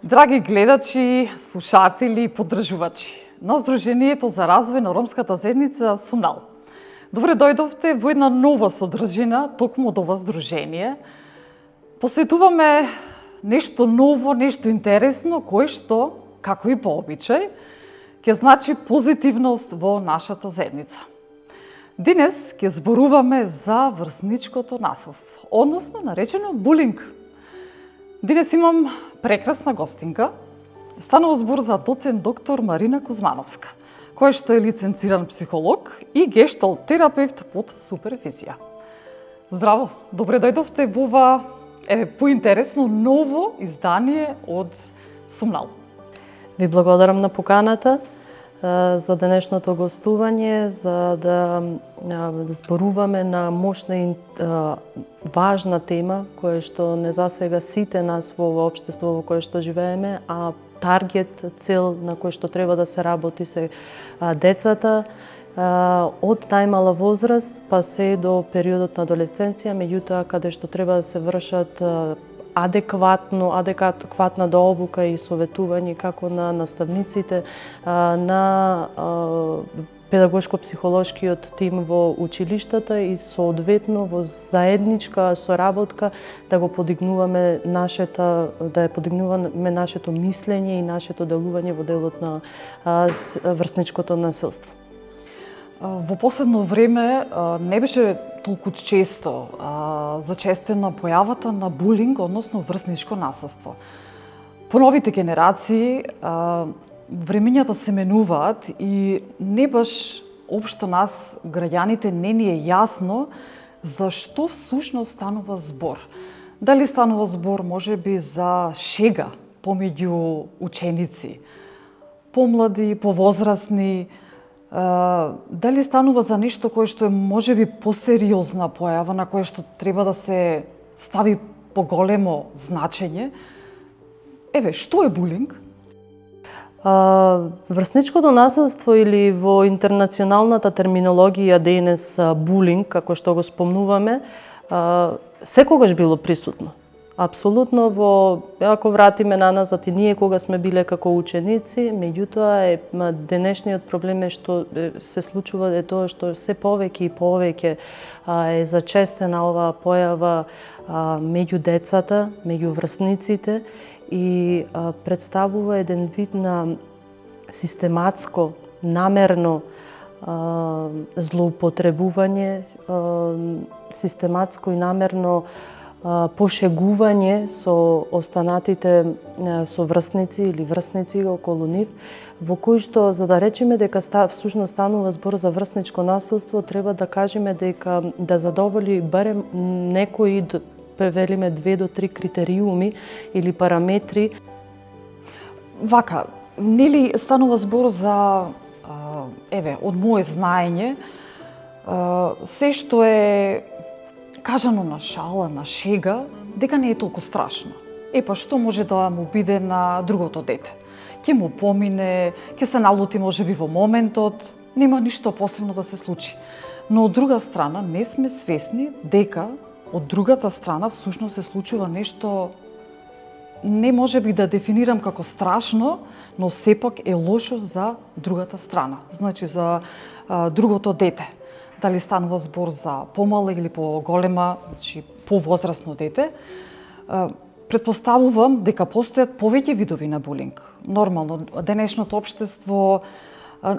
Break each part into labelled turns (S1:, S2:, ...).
S1: Драги гледачи, слушатели и поддржувачи на Сдруженијето за развој на ромската заедница Сумнал. Добре дојдовте во една нова содржина токму од ова здружение. Посветуваме нешто ново, нешто интересно, кое што, како и по обичај, ќе значи позитивност во нашата заедница. Денес ќе зборуваме за врсничкото насилство, односно наречено булинг. Денес имам прекрасна гостинка. Станува збор за доцент доктор Марина Кузмановска, која што е лиценциран психолог и гешталт терапевт под супервизија. Здраво, добре дојдовте во ова поинтересно ново издание од Сумнал.
S2: Ви благодарам на поканата за денешното гостување, за да зборуваме на мощна и важна тема која што не засега сите нас во ова општество во кое што живееме, а таргет, цел на кој што треба да се работи се децата од најмала возраст па се до периодот на адолесценција, меѓутоа каде што треба да се вршат адекватна дообука и советување како на наставниците, на педагошко-психолошкиот тим во училиштата и соодветно во заедничка соработка да го подигнуваме нашето мислење и нашето делување во делот на врсничкото насилство.
S1: Во последно време не беше толку често зачестена појавата на булинг, односно врсничко насилство. По новите генерации времињата се менуваат и не баш општо нас, граѓаните, не ни е јасно за што всушност станува збор. Дали станува збор можеби за шега помеѓу ученици, помлади, повозрасни, дали станува за нешто кое што е можеби посериозна појава на кое што треба да се стави поголемо значење. Што е булинг?
S2: Врсничкото насилство или во интернационалната терминологија денес булинг, како што го спомнуваме, секогаш било присутно. Апсолутно ако вратиме наназад и ние кога сме биле како ученици, меѓутоа денешниот проблем е што се случува е тоа што се повеќе и повеќе е зачестена оваа појава меѓу децата, меѓу врсниците и представува еден вид на систематско, намерно злоупотребување, систематско и намерно пошегување со останатите соврсници или врсници околу нив, во кој што, за да речеме дека всушност станува збор за врсничко насилство, треба да кажеме дека да задоволи барем некои, велиме 2 до 3 критериуми или параметри.
S1: Вака, нели станува збор за, од моje знаење, се што е кажано на шала, на шега, дека не е толку страшно. Што може да му биде на другото дете? Ќе му помине, ќе се налути можеби во моментот, нема ништо посебно да се случи. Но од друга страна не сме свесни дека од другата страна всушност се случува нешто не можеби да дефинирам како страшно, но сепак е лошо за другата страна, значи за другото дете. Дали станува збор за помала или поголема, значи повозрасно дете, претпоставувам дека постојат повеќе видови на булинг. Нормално, денешното општество,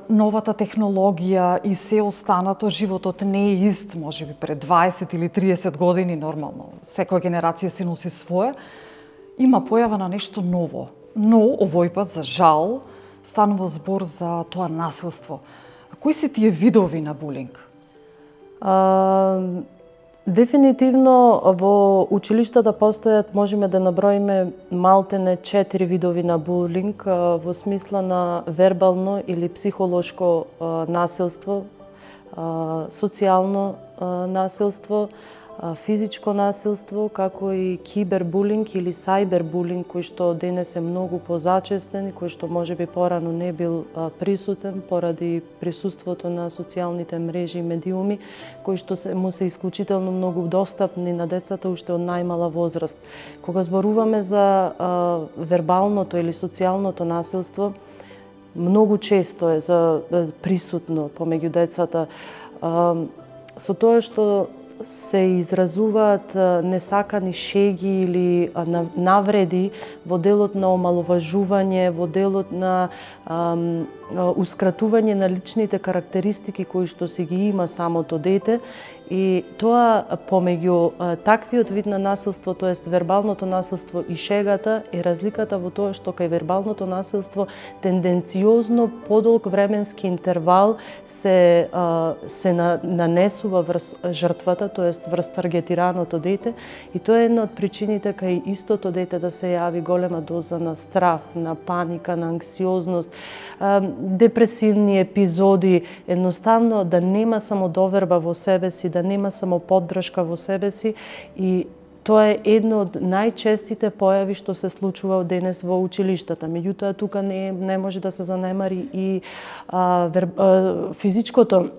S1: новата технологија и се останато, животот не е ист, можеби пред 20 или 30 години, нормално. Секоја генерација се носи своја. Има појава на нешто ново, но овој пат, за жал, станува збор за тоа насилство. Кои се тие видови на булинг?
S2: Дефинитивно во училиштата постојат, можеме да наброиме малтене 4 видови на булинг во смисла на вербално или психолошко насилство, социјално насилство, физичко насилство, како и кибербулинг или сајбербулинг, кој што денес е многу позачестен и кој што можеби порано не бил присутен поради присуството на социјалните мрежи и медиуми, кои што му се исклучително многу достапни на децата уште од најмала возраст. Кога зборуваме за вербалното или социјалното насилство, многу често е присутно помеѓу децата со тоа што се изразуваат несакани шеги или навреди во делот на омаловажување, во делот на ускратување на личните карактеристики кои што си ги има самото дете, и тоа помеѓу таквиот вид на насилство, тоест вербалното насилство и шегата, е разликата во тоа што кај вербалното насилство тенденциозно подолг временски интервал се нанесува врз жртвата, тоест врз таргетираното дете, и тоа е една од причините кај истото дете да се јави голема доза на страв, на паника, на анксиозност, депресивни епизоди, едноставно да нема само доверба во себе си, да нема само поддршка во себе си, и тоа е едно од најчестите појави што се случува денес во училиштата. Меѓутоа, тука не може да се занемари и физичкото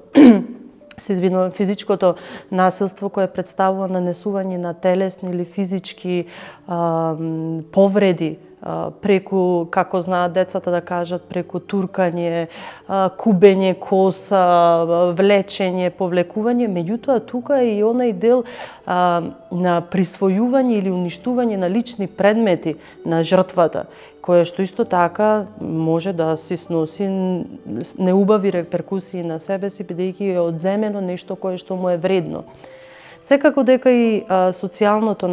S2: физичкото насилство, кое представува нанесување на телесни или физички повреди преку, како знаат децата да кажат, преку туркање, кубење коса, влечење, повлекување. Меѓутоа, тука е и онај дел на присвојување или уништување на лични предмети на жртвата, кое што исто така може да си сноси неубави реперкусии на себе си, бидејќи е одземено нешто кое што му е вредно. Секако дека и социјалното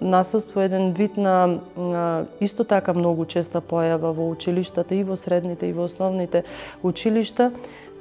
S2: насилство е еден вид на исто така многу честа појава во училиштата, и во средните и во основните училишта,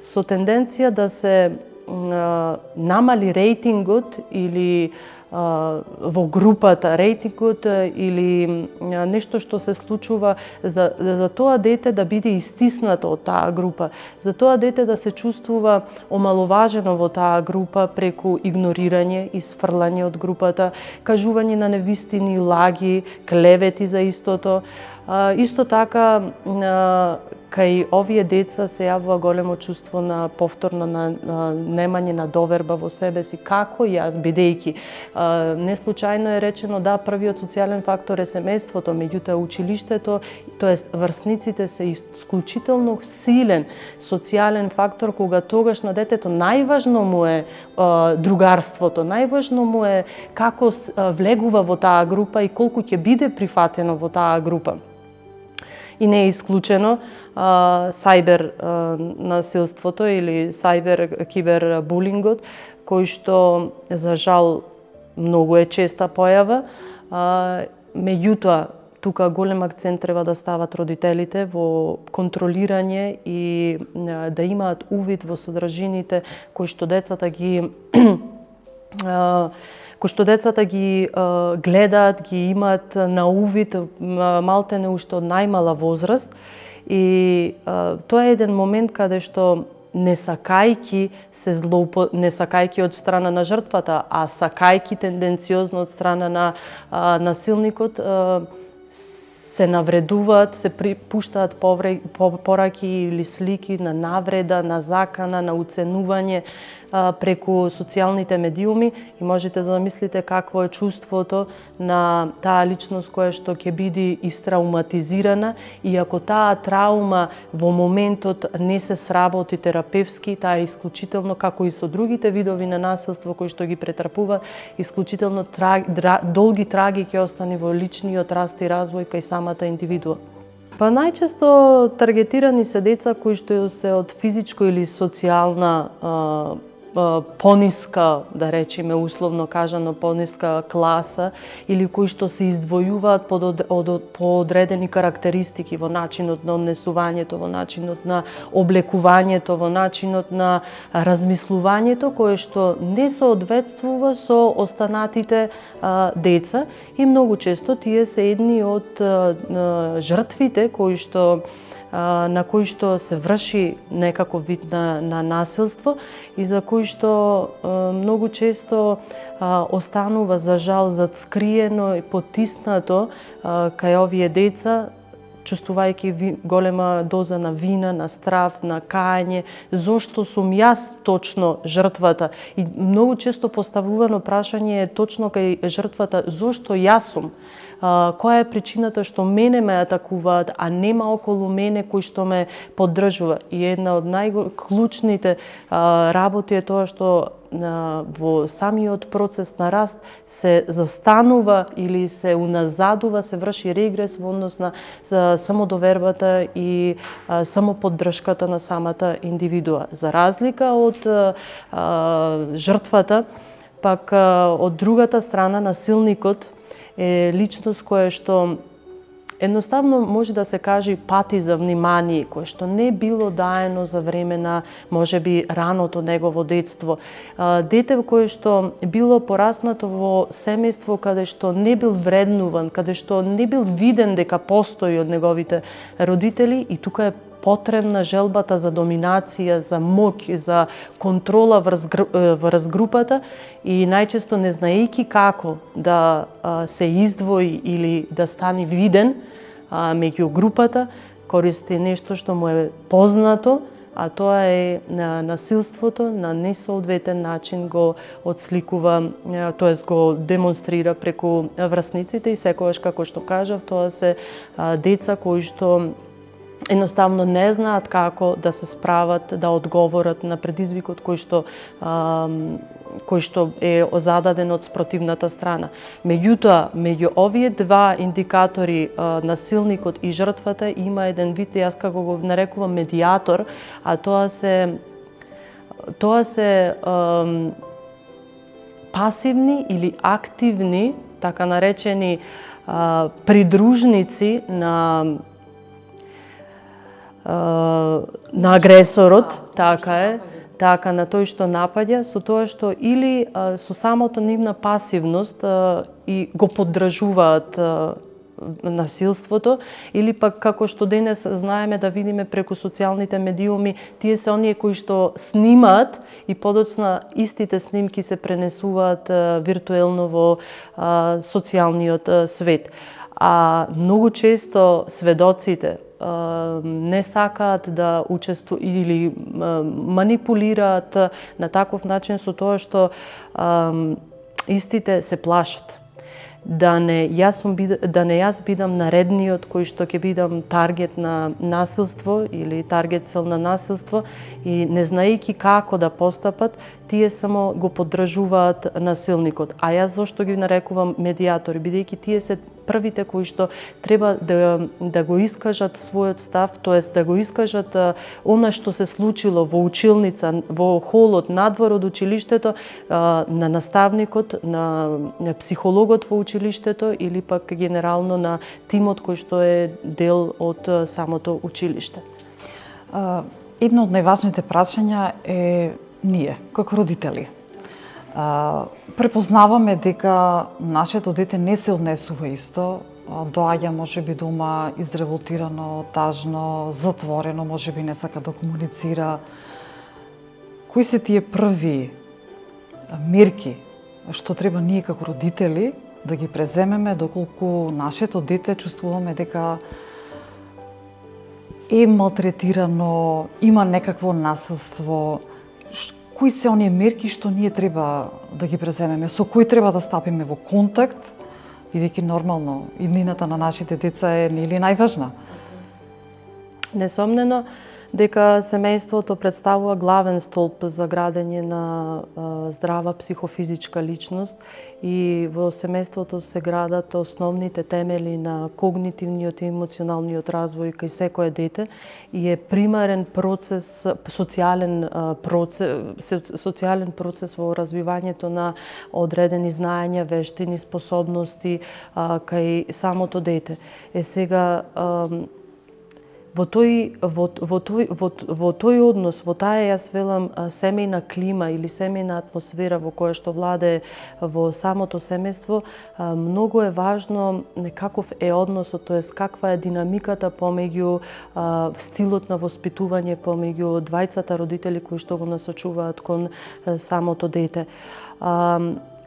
S2: со тенденција да се намали рейтингот или во групата, рейтингот или нешто што се случува за тоа дете да биде истиснато од таа група, за тоа дете да се чувствува омаловажено во таа група преку игнорирање, исфрлање од групата, кажување на невистини, лаги, клевети за истото. Исто така, кај овие деца се јавува големо чувство на повторно немање на доверба во себе си, како јас, бидејќи не случајно е речено да првиот социјален фактор е семејството, меѓутоа училиштето, тоест врсниците се исклучително силен социјален фактор, кога тогаш на детето најважно му е другарството, најважно му е како влегува во таа група и колку ќе биде прифатено во таа група. И не е исклучено сајбер насилството или сајбер кибербулингот, кој што за жал многу е честа појава. Меѓутоа, тука голем акцент треба да стават родителите во контролирање и да имаат увид во содржините кои што децата ги гледаат, ги имаат на увид малтене уште од најмала возраст. И тоа е еден момент каде што не сакајки од страна на жртвата, а сакајки тенденциозно од страна на насилникот, се навредуваат, се пуштаат пораки или слики на навреда, на закана, на уценување преку социјалните медиуми, и можете да замислите какво е чувството на таа личност која што ќе биде истрауматизирана, и ако таа траума во моментот не се сработи терапевски, таа е исклучително, како и со другите видови на насилство кои што ги претрпува, исклучително долги траги ќе остани во личниот раст и развој кај самата индивидуа. Па најчесто таргетирани се деца кои што се од физичко или социјална пониска, да речеме условно кажано, пониска класа, или кои што се издвојуваат по одредени карактеристики во начинот на однесувањето, во начинот на облекувањето, во начинот на размислувањето, кое што не соодветствува со останатите деца, и многу често тие се едни од жртвите кои што на кој што се врши некаков вид на насилство и за кој што многу често останува за жал зацкриено и потиснато кај овие деца, чувствувајќи голема доза на вина, на страв, на кајање, зошто сум јас точно жртвата. И многу често поставувано прашање е точно кај жртвата, зошто јас сум? Која е причината што мене ме атакуваат, а нема околу мене кој што ме поддржува? И една од најклучните работи е тоа што во самиот процес на раст се застанува или се уназадува, се врши регрес во однос на самодовербата и самоподдршката на самата индивидуа. За разлика од жртвата, пак од другата страна насилникот е личност која што едноставно може да се каже пати за внимание, кое што не било даено за време на можеби раното негово детство. Дете кое што било пораснато во семејство каде што не бил вреднуван, каде што не бил виден дека постои од неговите родители и тука е потребна желбата за доминација, за моќ, за контрола врз групата и најчесто не знаејќи како да се издвои или да стане виден меѓу групата, користи нешто што му е познато, а тоа е насилството на несоодветен начин го отсликува, тоест го демонстрира преку врсниците и секогаш, како што кажав, тоа се деца кои што едноставно не знаат како да се справат, да одговорат на предизвикот кој што е зададен од спротивната страна. Меѓутоа, меѓу овие два индикатори, насилникот и жртвата, има еден вид, јас како го нарекувам медиатор, а тоа се пасивни или активни, така наречени придружници на агресорот, така е, така на тој што напаѓа, со тоа што или со самото нивна пасивност и го поддржуваат насилството, или пак како што денес знаеме да видиме преку социјалните медиуми, тие се оние кои што снимаат и подоцна истите снимки се пренесуваат виртуелно во социјалниот свет. А многу често сведоците не сакаат да учествуваат или манипулираат на таков начин со тоа што истите се плашат. Да не јас бидам наредниот кој што ќе бидам таргет на насилство или таргет цел на насилство и не знаејќи како да постапат, тие само го поддржуваат насилникот. А јас зошто ги нарекувам медиатори, бидејќи тие се првите кои што треба да го искажат својот став, тоест да го искажат она што се случило во училница, во холот, надвор од училиштето, на наставникот, на психологот во училиштето или пак генерално на тимот кој што е дел од самото училиште.
S1: Едно од најважните прашања е ние, како родители. Препознаваме дека нашето дете не се однесува исто, доаѓа можеби дома изреволтирано, тажно, затворено, можеби не сака да комуницира. Кои се тие први мерки што треба ние како родители да ги преземеме доколку нашето дете чувствуваме дека е малтретирано, има некакво насилство? Кои се оние мерки што ние треба да ги преземеме, со кои треба да стапиме во контакт, бидејќи нормално иднината на нашите деца е нели најважна?
S2: Несомнено дека семејството представува главен столб за градење на здрава психофизичка личност и во семејството се градат основните темели на когнитивниот и емоционалниот развој кај секое дете и е примарен процес, социјален процес во развивањето на одредени знаења, вештини, способности кај самото дете. Сега во тој однос, во таа, јас велам, семејна клима или семејна атмосфера во која што владее во самото семејство, многу е важно каков е односот, тоест каква е динамиката помеѓу стилот на воспитување помеѓу двајцата родители кои што го насочуваат кон самото дете.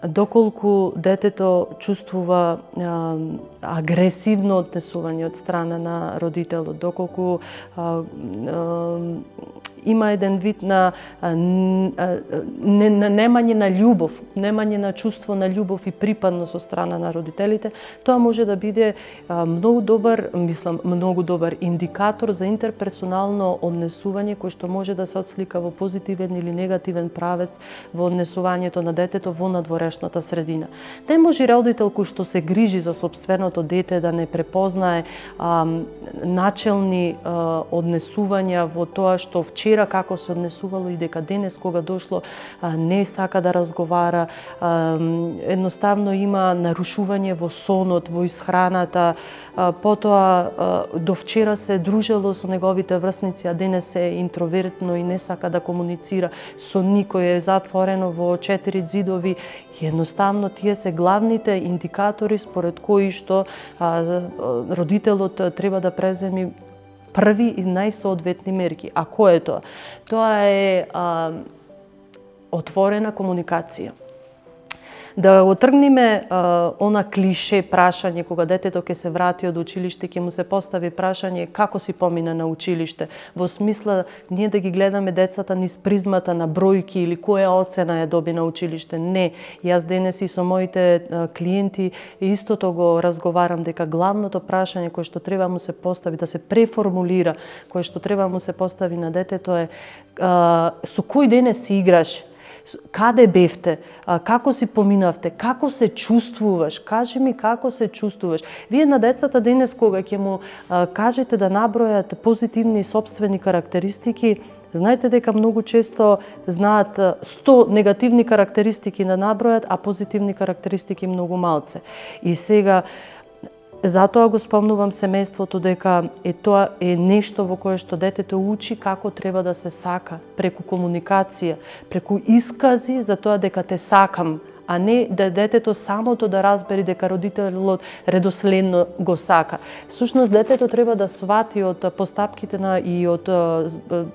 S2: Доколку детето чувствува агресивно однесување од страна на родителот, доколку има еден вид на немање на љубов, немање на чувство на љубов и припадност од страна на родителите, тоа може да биде многу добар индикатор за интерперсонално однесување кој што може да се отслика во позитивен или негативен правец во однесувањето на детето во надворешната средина. Не може родител кој што се грижи за сопственото дете да не препознае начелни однесувања во тоа што вчера како се однесувало и дека денес кога дошло не сака да разговара, едноставно има нарушување во сонот, во исхраната, потоа до вчера се дружело со неговите врсници, а денес е интровертно и не сака да комуницира со никој, е затворено во 4 ѕидови. Едноставно тие се главните индикатори според кои што родителот треба да преземи први и најсоодветни мерки. А кој е тоа? Тоа е отворена комуникација. Да отргнеме она клише прашање кога детето ќе се врати од училиште, ќе му се постави прашање како си помина на училиште, во смисла ние да ги гледаме децата низ призмата на бројки или која оцена ја доби на училиште. Не, јас денес и со моите клиенти истото го разговарам дека главното прашање кое што треба му се постави, да се преформулира, кое што треба му се постави на детето е со кој денес си играш? Каде бевте? Како си поминавте? Како се чувствуваш? Кажи ми како се чувствуваш. Вие на децата денес кога ќе му кажете да набројат позитивни сопствени карактеристики, знаете дека многу често знаат 100 негативни карактеристики да набројат, а позитивни карактеристики многу малце. И сега затоа го спомнувам семејството дека тоа е нешто во кое што детето учи како треба да се сака, преку комуникација, преку искази за тоа дека те сакам, а не да детето самото да разбери дека родителот редоследно го сака. Всушност детето треба да свати од постапките и од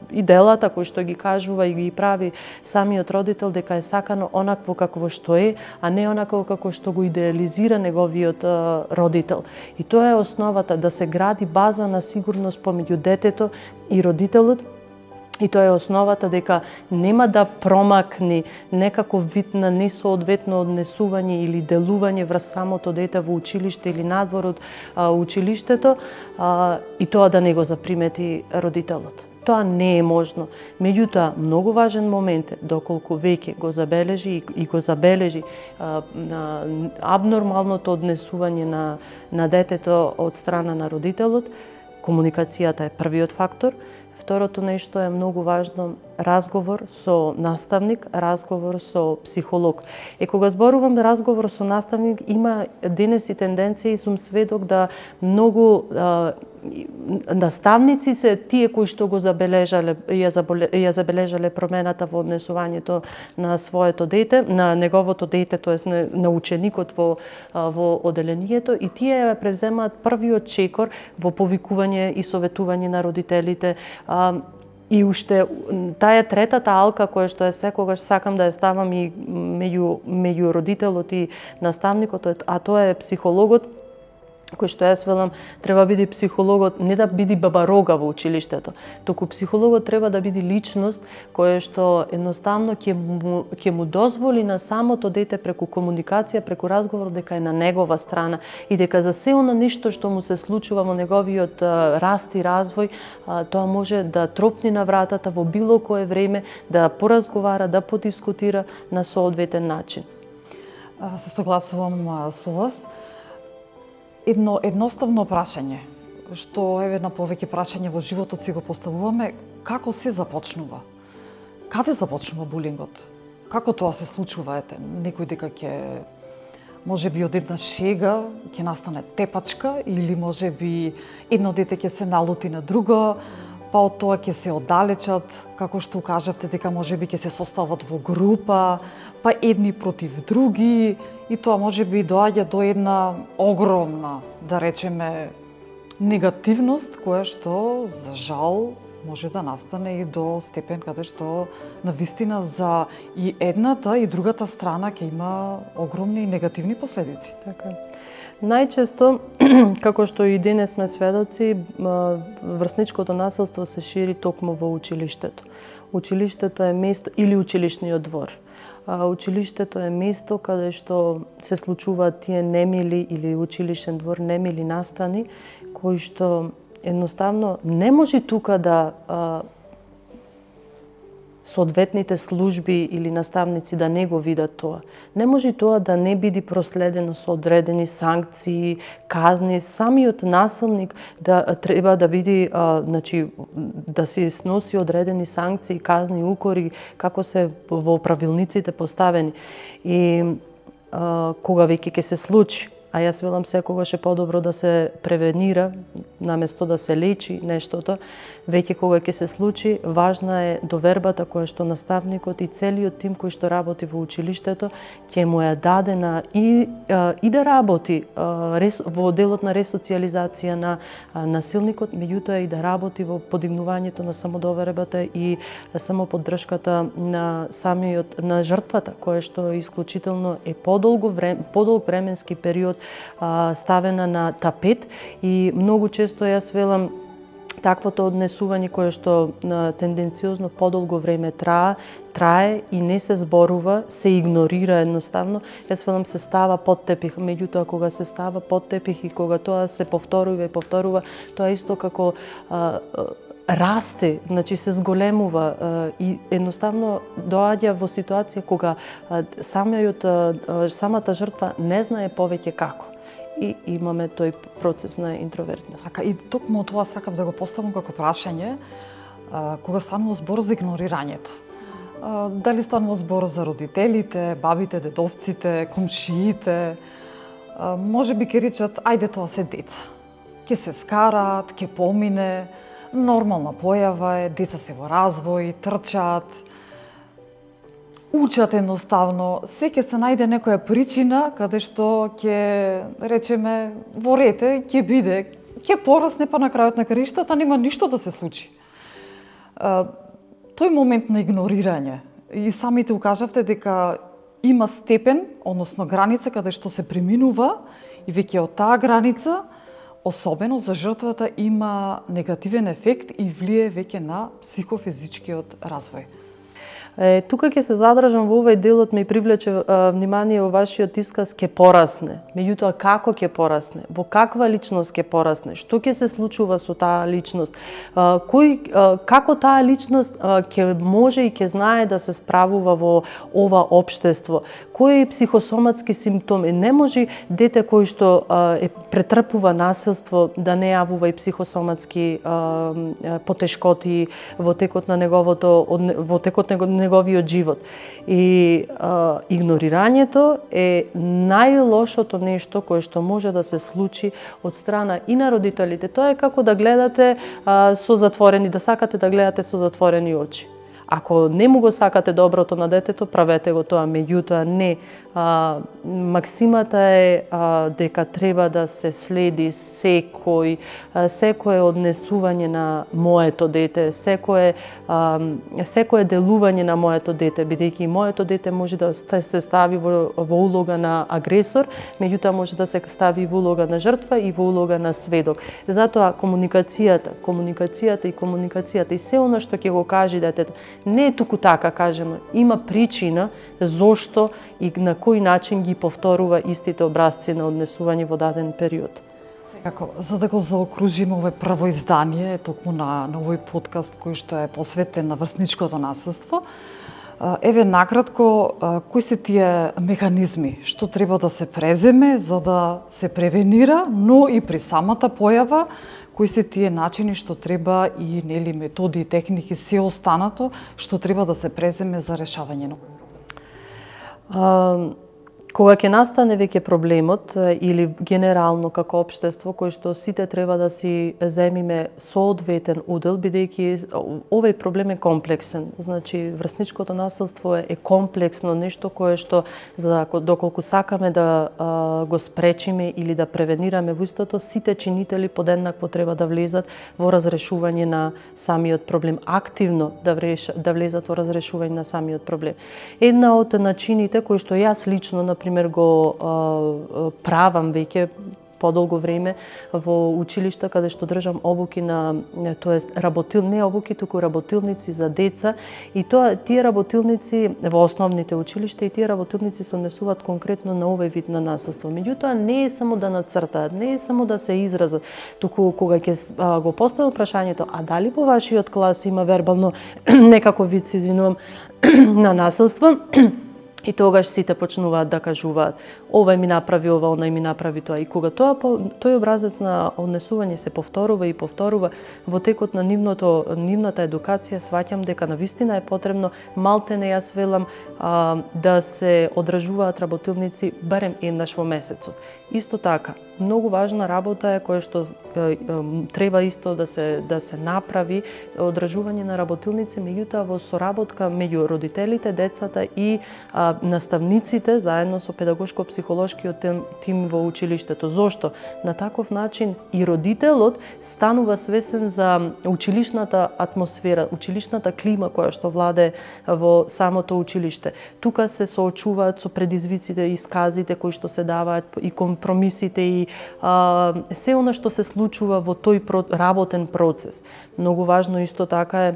S2: и делата кои што ги кажува и ги прави самиот родител дека е сакано онакво какво што е, а не онакво како што го идеализира неговиот родител. И тоа е основата, да се гради база на сигурност помеѓу детето и родителот. И тоа е основата дека нема да промакни некаков вид на несоодветно однесување или делување врз самото дете во училиште или надвор од училиштето и тоа да не го запримети родителот. Тоа не е можно. Меѓутоа, многу важен момент е доколку веќе го забележи и го забележи абнормалното однесување на детето од страна на родителот, комуникацијата е првиот фактор. Второто нешто е многу важно, разговор со наставник, разговор со психолог. Кога зборувам разговор со наставник, има денес и тенденција и сум сведок да многу наставници се тие кои што го забележале, ја забележале промената во однесувањето на своето дете, на неговото дете, тоест на ученикот во оделението, и тие ја превземаат првиот чекор во повикување и советување на родителите. И уште таа третата алка која што е секогаш сакам да ја ставам и меѓу родителот и наставникот, а тоа е психологот, кој што јас велам, треба биде психологот, не да биде бабарога во училиштето, туку психологот треба да биде личност која што едноставно ќе му дозволи на самото дете преку комуникација, преку разговор дека е на негова страна и дека за се она нешто што му се случува во неговиот раст и развој, тоа може да тропне на вратата во било кое време, да поразговара, да подискутира на соодветен начин.
S1: Се согласувам со вас. Едно едноставно прашање, што е една повеќе прашање во животот си го поставуваме, како се започнува? Каде започнува булингот? Како тоа се случува? Некој дека ќе може би од една шега ќе настане тепачка или може би едно дете ќе се налути на друго, па од тоа ќе се оддалечат, како што кажавте дека може би ќе се состават во група, па едни против други и тоа може би доаѓа до една огромна, да речеме, негативност која што за жал може да настане и до степен каде што навистина за и едната и другата страна ќе има огромни негативни последици.
S2: Така. Најчесто, како што и денес сме сведоци, врсничкото насилство се шири токму во училиштето. Училиштето е место или училишниот двор. Училиштето е место каде што се случуваат тие немили или училишен двор немили настани кои што едноставно не може тука да соодветните служби или наставници да не го видат тоа. Не може тоа да не биде проследено со одредени санкции, казни. Самиот насилник да треба да биде, значи, да се сноси одредени санкции, казни, укори, како се во правилниците поставени. И кога веќе ќе се случи, а јас велам секогаш е подобро да се превенира, наместо да се лечи нештото, веќе кога ќе се случи, важна е довербата која што наставникот и целиот тим кој што работи во училиштето ќе му ја дадена и да работи во делот на ресоциализација на насилникот, меѓутоа и да работи во подигнувањето на самодовербата и самоподдршката на на жртвата, која што исклучително е подолг временски период ставена на тапет и многу често јас велам таквото однесување кое што тенденциозно подолго време трае и не се зборува, се игнорира едноставно. Јас велам се става под тепих, меѓутоа кога се става под тепих и кога тоа се повторува и повторува, тоа исто како расте, значи се зголемува и едноставно доаѓа во ситуација кога самата жртва не знае повеќе како. И имаме тој процес на интровертност.
S1: Така, и токму тоа сакам да го поставам како прашање, кога станува збор за игнорирањето. Дали станува збор за родителите, бабите, дедовците, комшиите, може би ќе речат, ајде тоа се деца. Ќе се скараат, ќе помине, нормална појава е, деца се во развој, трчаат, учат едноставно, се ќе се најде некоја причина каде што ќе речеме во рете ќе биде, ќе порасне па на крајот на краиштата нема ништо да се случи. Тој момент на игнорирање и самите укажавте дека има степен, односно граница каде што се преминува и веќе од таа граница особено за жртвата има негативен ефект и влие веќе на психофизичкиот развој.
S2: Тука ќе се задржам во овој делот, ме привлече внимание во вашиот исказ ќе порасне. Меѓутоа како ќе порасне? Во каква личност ќе порасне? Што ќе се случува со таа личност? Како таа личност ќе може и ќе знае да се справува во ова општество? Кои психосоматски симптоми? Не може дете кој што претрпува насилство да не јавува и психосоматски потешкоти во текот на неговиот живот. И игнорирањето е најлошото нешто кое што може да се случи од страна и на родителите. Тоа е како да гледате со затворени, да сакате да гледате со затворени очи. Ако не му го сакате доброто на детето, правете го тоа, меѓутоа не. Максимата е дека треба да се следи секој однесување на моето дете, секое делување на моето дете, бидејќи и моето дете може да се стави во улога на агресор, меѓутоа може да се стави во улога на жртва и во улога на сведок. Затоа комуникацијата и се она што ќе го каже детето, не е туку така кажано, има причина зошто и на кој начин ги повторува истите образци на однесување во даден период.
S1: Секако, за да го заокружиме овој прво издание, токму на овој подкаст кој што е посветен на врсничкото насилство, еве накратко, кои се тие механизми, што треба да се преземе за да се превенира, но и при самата појава, кои се тие начини што треба и методи и техники се останато што треба да се преземе за решавање на
S2: Кога ќе настане веќе проблемот или генерално како општество кој што сите треба да си земиме соодветен удел, бидејќи овој проблем е комплексен. Значи врсничкото насилство е комплексно нешто кое што доколку сакаме да го спречиме или да превенираме во истото, сите чинители подеднакво треба да влезат во разрешување на самиот проблем, активно да влезат во разрешување на самиот проблем. Една од начините кои што јас лично например го правам веќе подолго време во училишта каде што држам обуки не обуки, туку работилници за деца, и тие работилници во основните училишта и тие работилници се однесуваат конкретно на овој вид на насилство. Меѓутоа не е само да нацртаат, не е само да се изразат, туку кога ќе го поставам прашањето, а дали во вашиот клас има вербално некаков вид, се извинувам, на насилство, и тогаш сите почнуваат да кажуваат овој ми направи ова, онај ми направи тоа. И кога тој образец на однесување се повторува и повторува во текот на нивната едукација, сваќам дека навистина е потребно, малтене јас велам, да се одржуваат работилници барем еднаш во месецот. Исто така, многу важна работа е која што треба исто да се направи одржување на работилници, меѓутоа во соработка меѓу родителите, децата и наставниците заедно со педагошко-психолошкиот тим во училиштето. Зошто? На таков начин и родителот станува свесен за училишната атмосфера, училишната клима која што владее во самото училиште. Тука се соочуваат со предизвиците и сказите кои што се даваат и компромисите и се она што се случува во тој работен процес. Многу важно исто така е,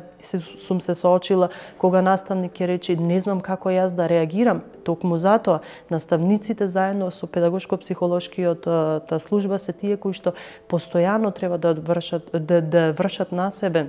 S2: сум се соочила кога наставник ќе рече не знам како јас да реагирам, токму затоа наставниците заедно со педагошко-психолошкиот служба се тие кои што постојано треба да вршат на себе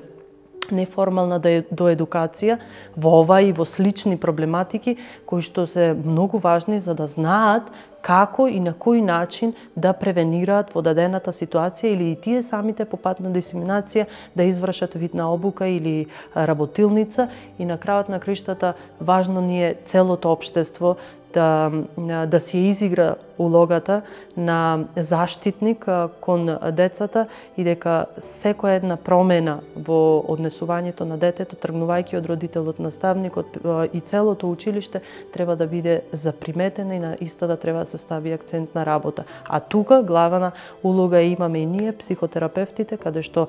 S2: неформална доедукација во ова и во слични проблематики кои што се многу важни за да знаат како и на кој начин да превенираат во дадената ситуација или и тие самите по пат на дисеминација да извршат вид на обука или работилница, и на крајот на криштата важно ни е целото општество да се изигра улогата на заштитник кон децата и дека секоја една промена во однесувањето на детето, тргнувајќи од родителот, наставникот и целото училиште, треба да биде заприметена и на истата треба да се стави акцент на работа. А тука главна улога имаме и ние, психотерапевтите, каде што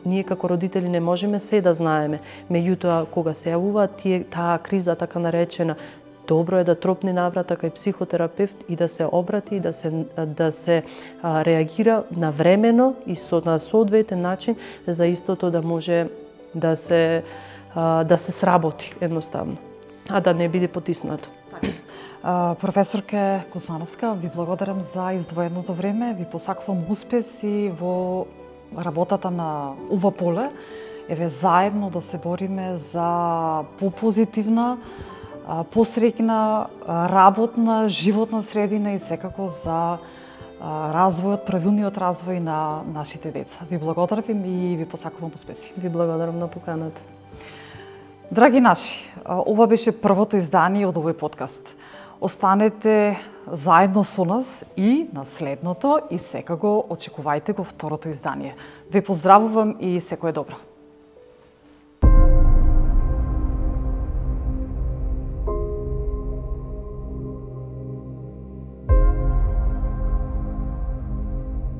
S2: ние како родители не можеме се да знаеме, меѓутоа кога се јавува таа криза така наречена, добро е да тропне наврата кај психотерапевт и да се обрати и да се реагира навремено и на соодветен начин за истото да може да се сработи едноставно, а да не биде потиснато.
S1: Професорке Кузмановска, ви благодарам за издвоеното време, ви посакувам успеси во работата на ова поле. Еве заедно да се бориме за попозитивна, посреќна, работна, животна средина и секако за правилниот развој на нашите деца. Ви благодарам и ви посакувам успеси.
S2: Ви благодарам на поканата.
S1: Драги наши, ова беше првото издание од овој подкаст. Останете заедно со нас и на следното и секако очекувајте го второто издание. Ве поздравувам и секое добро.